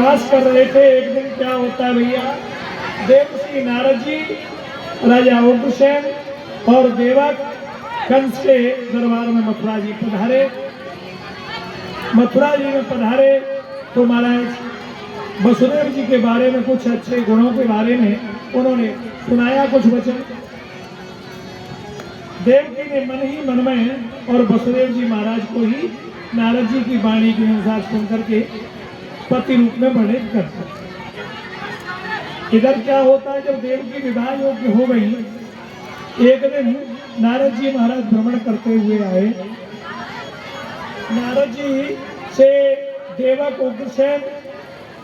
निवास कर रहे थे। एक दिन क्या होता है भैया, देवर्षि नारद जी, राजा उग्रसेन और देवक कंस के दरबार में मथुरा जी पधारे। मथुरा जी में पधारे तो महाराज वसुदेव जी के बारे में, कुछ अच्छे गुणों के बारे में उन्होंने सुनाया कुछ वचन। देवकी ने मन ही मन में और वसुदेव जी महाराज को ही नारद जी की वाणी के अनुसार सुन करके पति रूप में वर्णित करते। इधर क्या होता है, जब देवकी विवाह योग्य हो गई, एक दिन नारद जी महाराज भ्रमण करते हुए आए। नारद जी से देवक उग्रसेन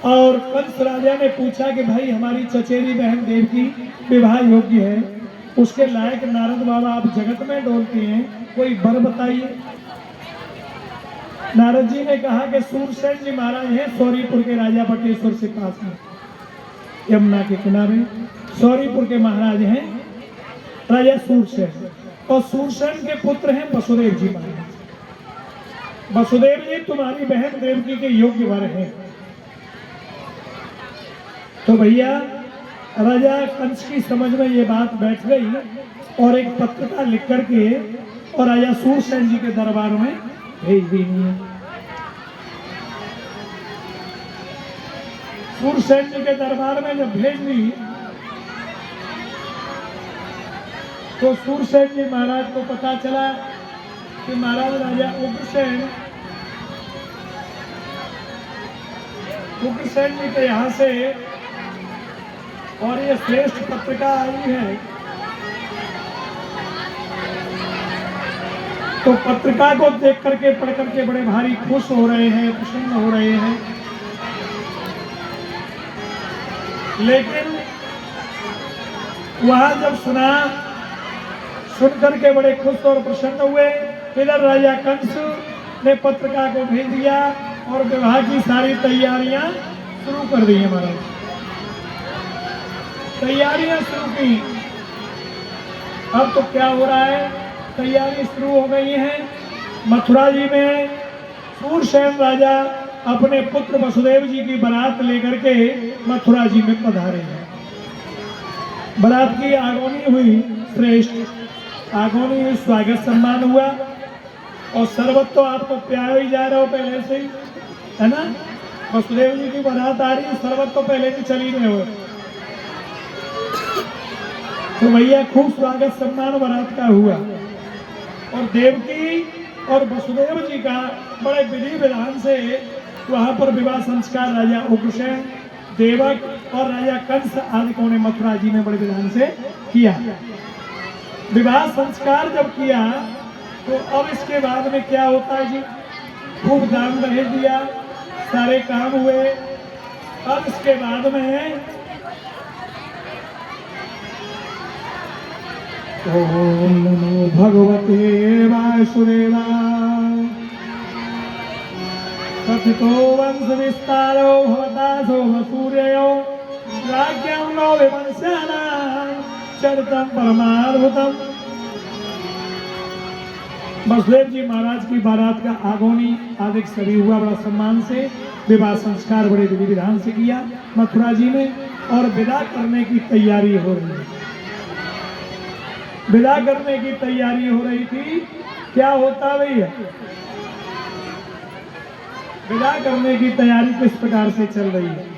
और कंस राजा ने पूछा कि भाई हमारी चचेरी बहन देवकी विवाह योग्य है, उसके लायक नारद बाबा आप जगत में डोलते हैं, कोई वर बताइए। नारद जी ने कहा कि सूरसेन जी महाराज हैं सौरीपुर के राजा बटेश्वर से पास में, यमुना के किनारे सौरीपुर के महाराज हैं राजा सूरसेन, और सूरसेन के पुत्र हैं वसुदेव जी महाराज। वसुदेव जी तुम्हारी बहन देवकी के योग्य वर हैं। तो भैया राजा कंस की समझ में ये बात बैठ गई और एक पत्रिका लिख करके और राजा सूरसेन जी के दरबार में भेज दी। सूरसेन जी के दरबार में जब भेज दी तो सूरसेन जी महाराज को पता चला कि महाराज राजा उग्रसेन जी के यहाँ से और ये श्रेष्ठ पत्रिका आई है। तो पत्रिका को देख करके पढ़ करके बड़े भारी खुश हो रहे हैं, प्रसन्न हो रहे हैं। लेकिन वहां जब सुन करके बड़े खुश और प्रसन्न हुए, इधर राजा कंस ने पत्रिका को भेज दिया और विवाह की सारी तैयारियां शुरू कर दी है। महाराज तैयारियां शुरू की। अब तो क्या हो रहा है, तैयारी शुरू हो गई है। मथुरा जी में सूरसेन राजा अपने पुत्र वसुदेव जी की बारात लेकर के मथुरा जी में पधारे हैं। बारात की आगोनी हुई, श्रेष्ठ आगोनी हुई, स्वागत सम्मान हुआ और शरबत तो आपको प्यार ही जा रहे हो पहले से ही, है ना। वसुदेव जी की बारात आ रही है, शरबत तो पहले से चल ही रहे हो। तो भैया खूब स्वागत सम्मान बारात का हुआ और देवकी और वसुदेव जी का बड़े विधि विधान से वहां पर विवाह संस्कार राजा उग्रसेन, देवक और राजा कंस आदि ने मथुरा जी में बड़े विधान से किया। विवाह संस्कार जब किया तो अब इसके बाद में क्या होता है जी, खूब दान दहेज दिया, सारे काम हुए। अब इसके बाद में ओम नमो भगवते वासुदेवाय कथितो वंश विस्तारो भवता सोम सूर्यो राज्ञं नो विवंशानां चरितं परमाद्भुतम्। वसुदेव जी महाराज की बारात का आगोनी आदि सभी हुआ, बड़ा सम्मान से विवाह संस्कार बड़े विधि विधान से किया मथुरा जी में। और विदा करने की तैयारी हो रही है, विदा करने की तैयारी हो रही थी। क्या होता भैया, विदा करने की तैयारी किस प्रकार से चल रही है।